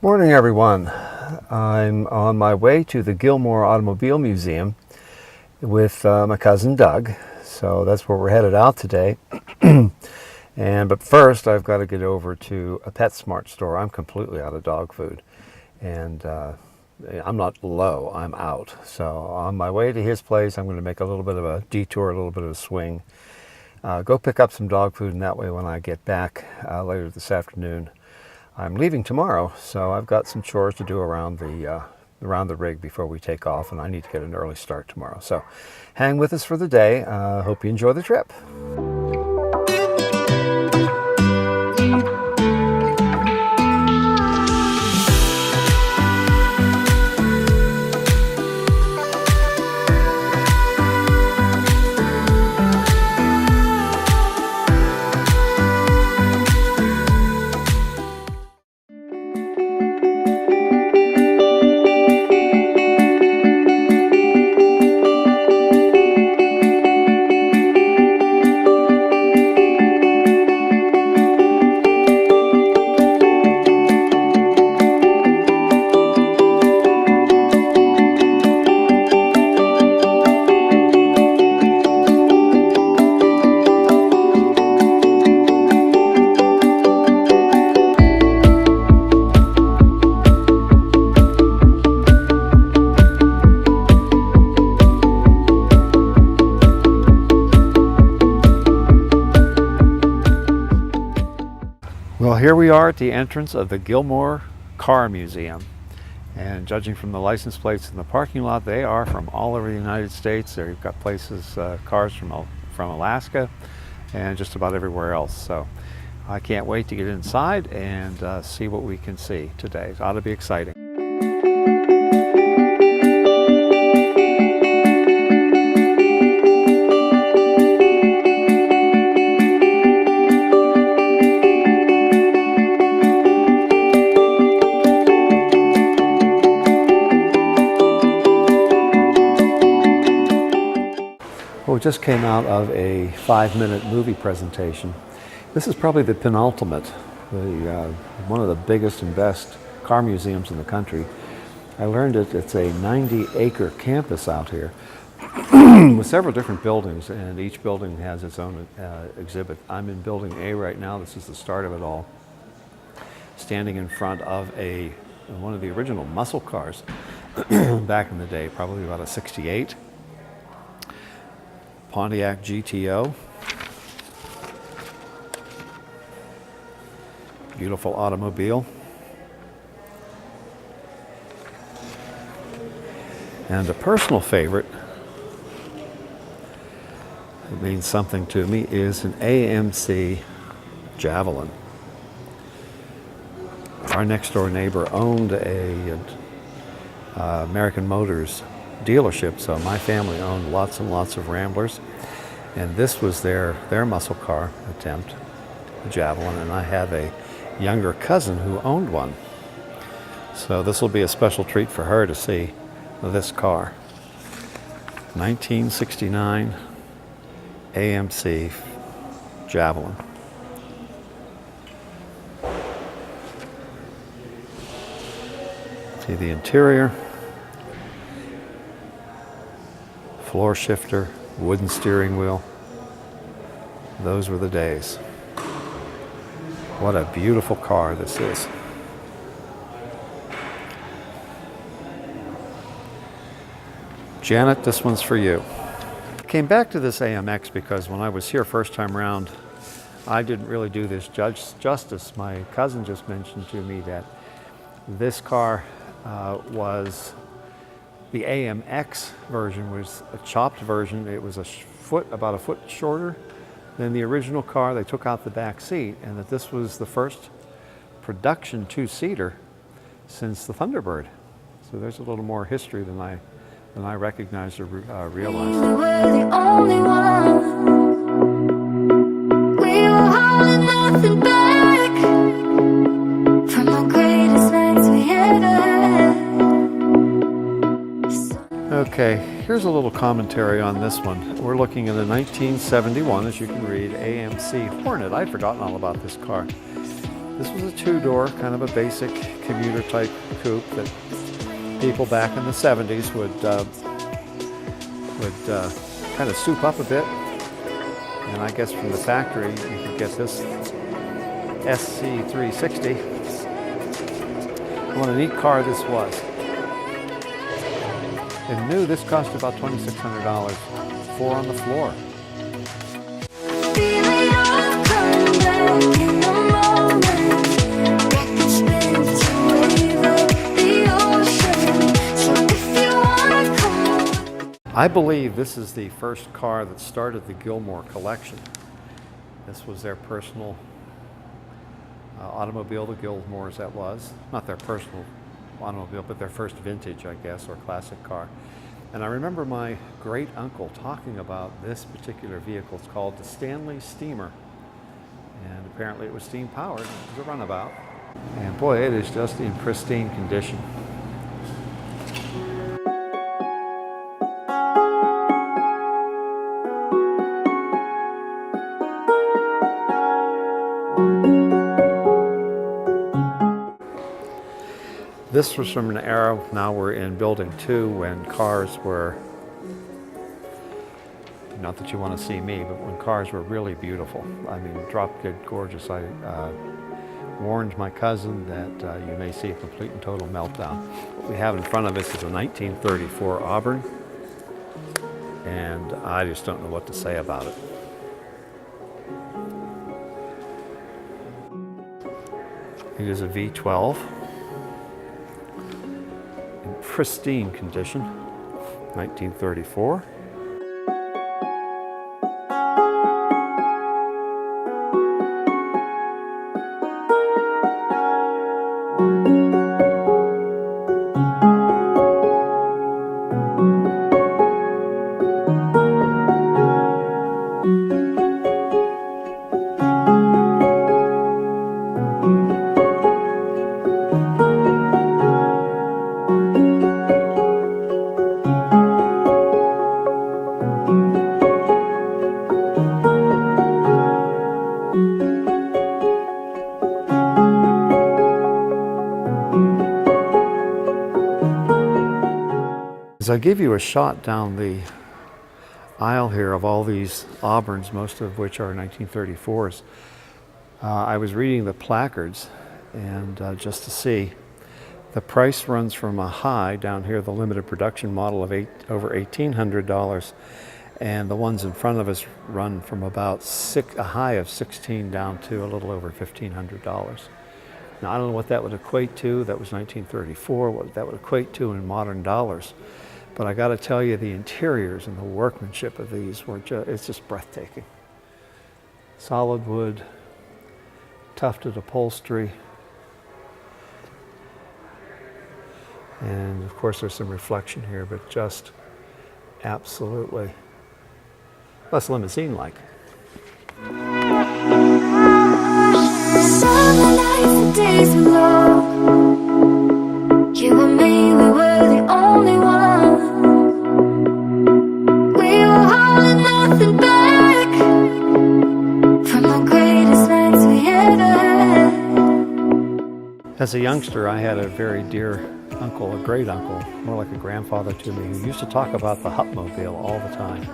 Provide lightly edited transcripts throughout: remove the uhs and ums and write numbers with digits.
Morning, everyone. I'm on my way to the Gilmore Automobile Museum with my cousin Doug. So that's where we're headed out today. But first, I've got to get over to a PetSmart store. I'm completely out of dog food, and I'm not low. I'm out. So on my way to his place, I'm going to make a little bit of a detour, a little bit of a swing. Go pick up some dog food, and that way, when I get back later this afternoon, I'm leaving tomorrow, so I've got some chores to do around the rig before we take off, and I need to get an early start tomorrow. So hang with us for the day. Hope you enjoy the trip. Well, here we are at the entrance of the Gilmore Car Museum, and judging from the license plates in the parking lot, they are from all over the United States. They've got cars from Alaska and just about everywhere else. So I can't wait to get inside and see what we can see today. It ought to be exciting. Well, we just came out of a 5-minute movie presentation. This is probably the penultimate, one of the biggest and best car museums in the country. I learned it's a 90-acre campus out here with several different buildings, and each building has its own exhibit. I'm in building A right now. This is the start of it all. Standing in front of one of the original muscle cars back in the day, probably about a 68. Pontiac GTO. Beautiful automobile. And a personal favorite, it means something to me, is an AMC Javelin. Our next door neighbor owned a American Motors dealership, so my family owned lots and lots of Ramblers, and this was their muscle car attempt, the Javelin, and I have a younger cousin who owned one, so this will be a special treat for her to see this car. 1969 AMC Javelin. See the interior. Floor shifter, wooden steering wheel. Those were the days. What a beautiful car this is. Janet, this one's for you. I came back to this AMX because when I was here first time around, I didn't really do this justice. My cousin just mentioned to me that this car was the AMX version was a chopped version. It was about a foot shorter than the original car. They took out the back seat, and that this was the first production two-seater since the Thunderbird. So there's a little more history than I recognized or realized. We were the only ones. We were holding nothing back from the greatest nights we ever had. Okay, here's a little commentary on this one. We're looking at a 1971, as you can read, AMC Hornet. I'd forgotten all about this car. This was a two-door, kind of a basic commuter type coupe that people back in the 70s would kind of soup up a bit. And I guess from the factory you could get this SC360. What a neat car this was. And new, this cost about $2,600. 4 on the floor. Feeling all coming back in the moment. Record spins to wave up the ocean. So if you wanna come on. I believe this is the first car that started the Gilmore collection. This was their personal automobile, the Gilmores that was. Not their personal automobile, but their first vintage, I guess, or classic car. And I remember my great uncle talking about this particular vehicle. It's called the Stanley Steamer. And apparently it was steam powered. It was a runabout. And boy, it is just in pristine condition. This was from an era, now we're in building 2, when cars were, not that you want to see me, but when cars were really beautiful. I mean, drop dead gorgeous. I warned my cousin that you may see a complete and total meltdown. What we have in front of us is a 1934 Auburn, and I just don't know what to say about it. It is a V12. Pristine condition, 1934. As I give you a shot down the aisle here of all these Auburns, most of which are 1934s, I was reading the placards, and just to see, the price runs from a high down here, the limited production model of over $1,800, and the ones in front of us run from about a high of $16 down to a little over $1,500. Now I don't know what that would equate to. That was 1934. What that would equate to in modern dollars. But I got to tell you, the interiors and the workmanship of these were it's just breathtaking. Solid wood, tufted upholstery, and of course there's some reflection here, but just absolutely less limousine-like. Summer nights and days were long. You and me, we were the only ones. We were holding nothing back from the greatest nights we ever had. As a youngster, I had a very dear uncle, a great uncle, more like a grandfather to me, who used to talk about the Hupmobile all the time.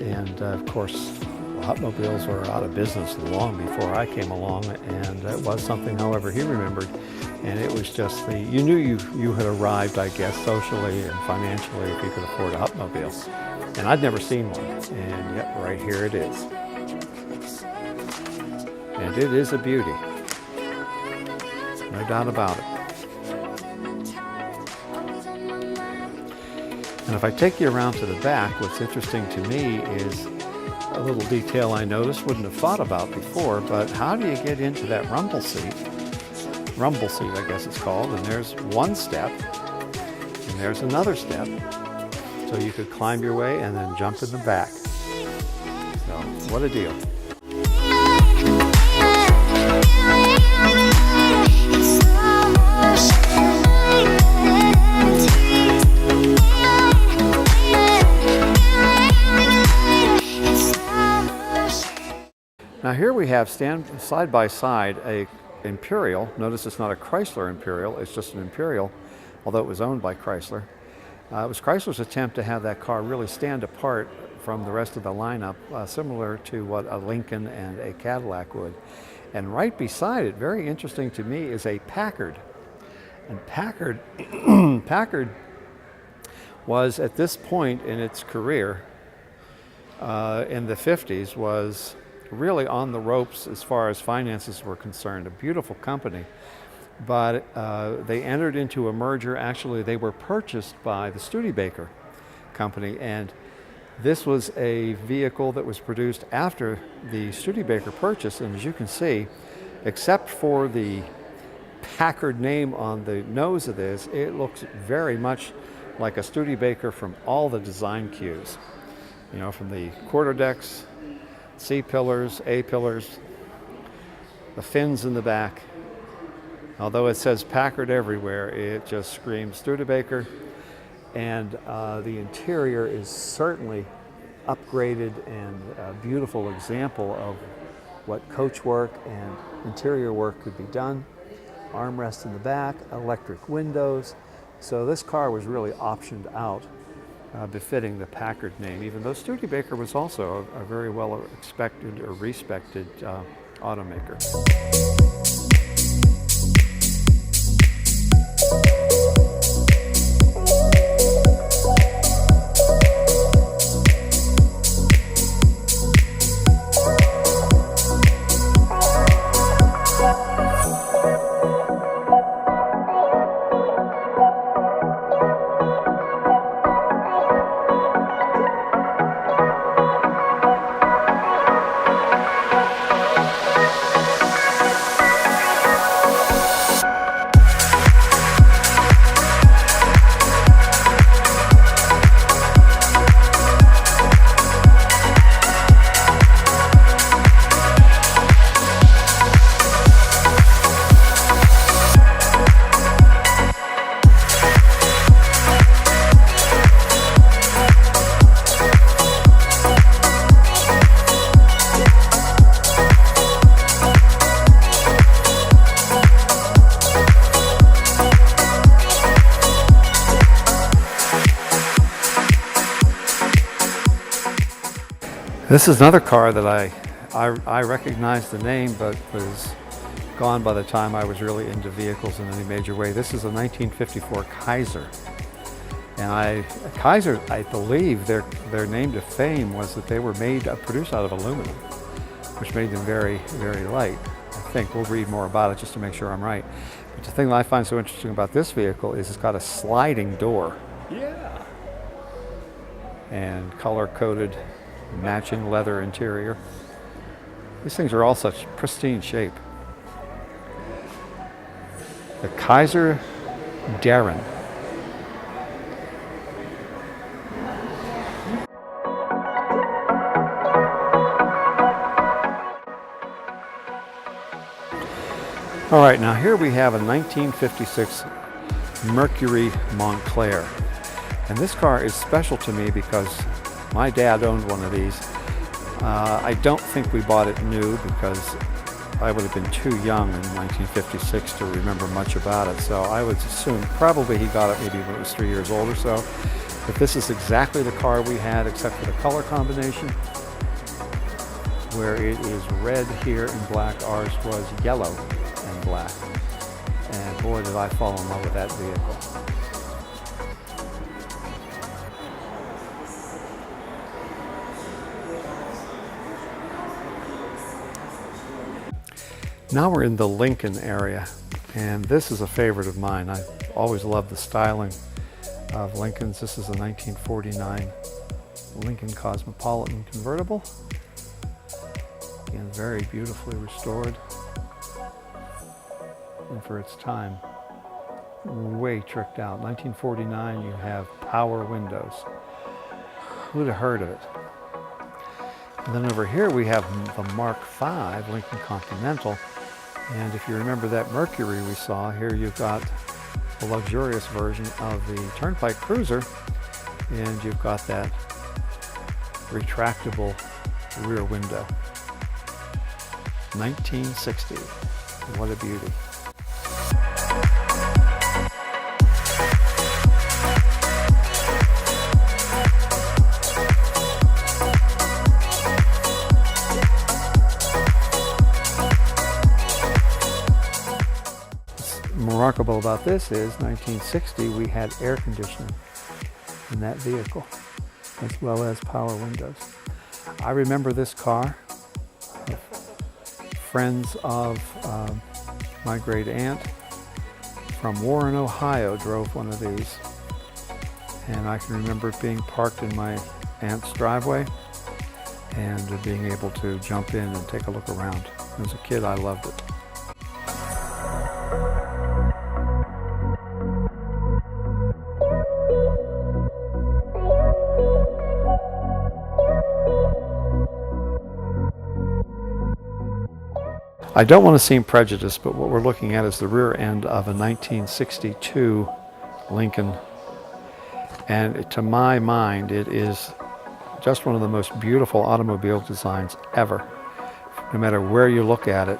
And of course, Hupmobiles were out of business long before I came along, and it was something, however, he remembered. And it was just you knew you had arrived, I guess, socially and financially if you could afford a Hupmobile. And I'd never seen one, and yet right here it is. And it is a beauty, no doubt about it. And if I take you around to the back, what's interesting to me is a little detail I noticed, wouldn't have thought about before, but how do you get into that rumble seat? Rumble seat, I guess it's called, and there's one step, and there's another step. So you could climb your way and then jump in the back. So, what a deal. Now here we have side by side a Imperial. Notice it's not a Chrysler Imperial, it's just an Imperial, although it was owned by Chrysler. It was Chrysler's attempt to have that car really stand apart from the rest of the lineup, similar to what a Lincoln and a Cadillac would. And right beside it, very interesting to me, is a Packard. And Packard, Packard was at this point in its career, in the 50s, was really on the ropes as far as finances were concerned. A beautiful company. But they entered into a merger. Actually, they were purchased by the Studebaker company, and this was a vehicle that was produced after the Studebaker purchase. And as you can see, except for the Packard name on the nose of this, it looks very much like a Studebaker from all the design cues. You know, from the quarter decks, C pillars, A pillars, the fins in the back. Although it says Packard everywhere, it just screams Studebaker. And the interior is certainly upgraded and a beautiful example of what coachwork and interior work could be done. Armrest in the back, electric windows. So this car was really optioned out, befitting the Packard name, even though Studebaker was also a very well expected or respected automaker. This is another car that I recognized the name, but was gone by the time I was really into vehicles in any major way. This is a 1954 Kaiser. And Kaiser, I believe their name to fame was that they were produced out of aluminum, which made them very, very light. I think we'll read more about it just to make sure I'm right. But the thing that I find so interesting about this vehicle is it's got a sliding door. Yeah. And color-coded matching leather interior. These things are all such pristine shape. The Kaiser Darren. All right, now here we have a 1956 Mercury Montclair. And this car is special to me because my dad owned one of these. I don't think we bought it new because I would have been too young in 1956 to remember much about it. So I would assume probably he got it maybe when it was 3 years old or so. But this is exactly the car we had except for the color combination, where it is red here and black. Ours was yellow and black. And boy, did I fall in love with that vehicle. Now we're in the Lincoln area, and this is a favorite of mine. I always loved the styling of Lincolns. This is a 1949 Lincoln Cosmopolitan convertible. Again, very beautifully restored. And for its time, way tricked out. 1949, you have power windows. Who'd have heard of it? And then over here we have the Mark V Lincoln Continental. And if you remember that Mercury we saw, here you've got the luxurious version of the Turnpike Cruiser, and you've got that retractable rear window. 1960. What a beauty. What's remarkable about this is 1960 we had air conditioning in that vehicle, as well as power windows. I remember this car. Friends of my great aunt from Warren, Ohio drove one of these, and I can remember it being parked in my aunt's driveway and being able to jump in and take a look around. As a kid, I loved it. I don't want to seem prejudiced, but what we're looking at is the rear end of a 1962 Lincoln. And to my mind, it is just one of the most beautiful automobile designs ever. No matter where you look at it,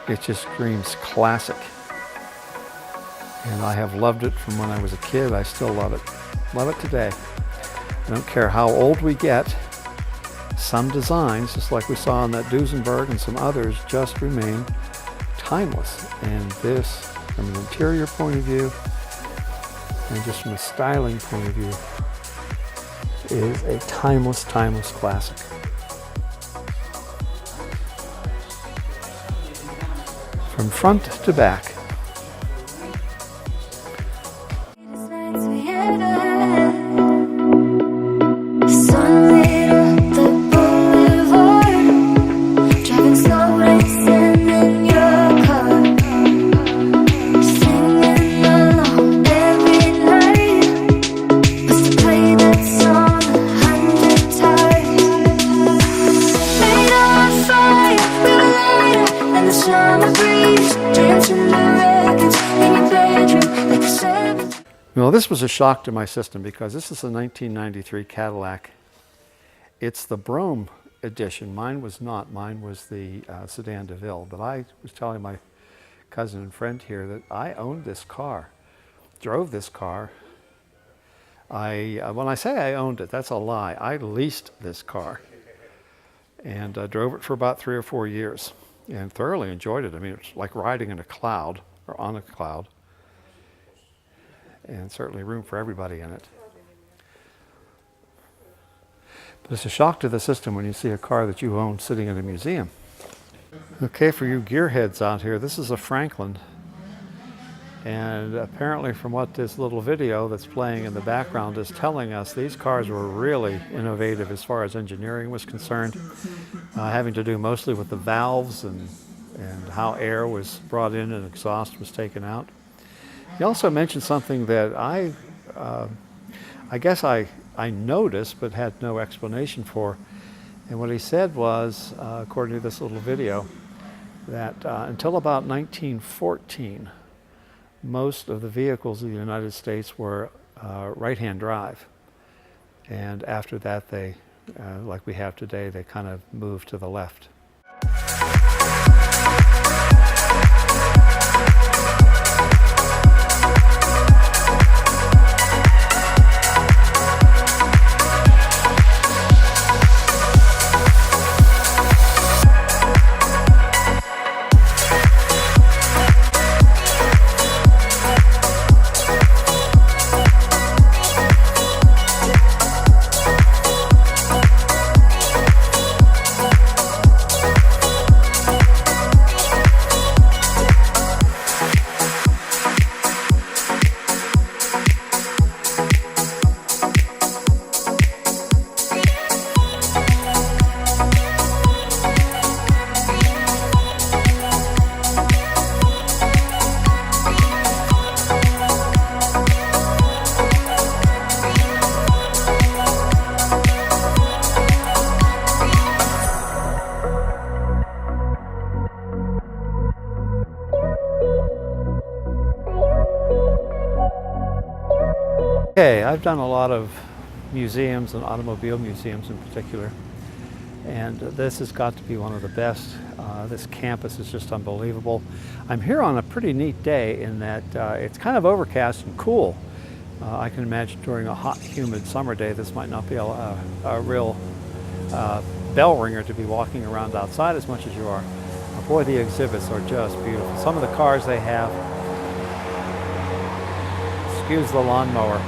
it just screams classic. And I have loved it from when I was a kid. I still love it. Love it today. I don't care how old we get. Some designs, just like we saw in that Duesenberg and some others, just remain timeless. And this, from an interior point of view, and just from a styling point of view, is a timeless, timeless classic. From front to back. Well, this was a shock to my system because this is a 1993 Cadillac. It's the Brougham edition. Mine was not. Mine was the Sedan DeVille. But I was telling my cousin and friend here that I owned this car, drove this car. When I say I owned it, that's a lie. I leased this car and drove it for about 3 or 4 years and thoroughly enjoyed it. I mean, it's like riding in a cloud or on a cloud. And certainly room for everybody in it. But it's a shock to the system when you see a car that you own sitting in a museum. Okay, for you gearheads out here, this is a Franklin. And apparently from what this little video that's playing in the background is telling us, these cars were really innovative as far as engineering was concerned, having to do mostly with the valves and how air was brought in and exhaust was taken out. He also mentioned something that I guess I noticed but had no explanation for. And what he said was, according to this little video, that until about 1914, most of the vehicles in the United States were right-hand drive. And after that, they, like we have today, they kind of moved to the left. Okay, I've done a lot of museums and automobile museums in particular. And this has got to be one of the best. This campus is just unbelievable. I'm here on a pretty neat day in that it's kind of overcast and cool. I can imagine during a hot, humid summer day, this might not be a real bell ringer to be walking around outside as much as you are. Boy, the exhibits are just beautiful. Some of the cars they have, excuse the lawnmower.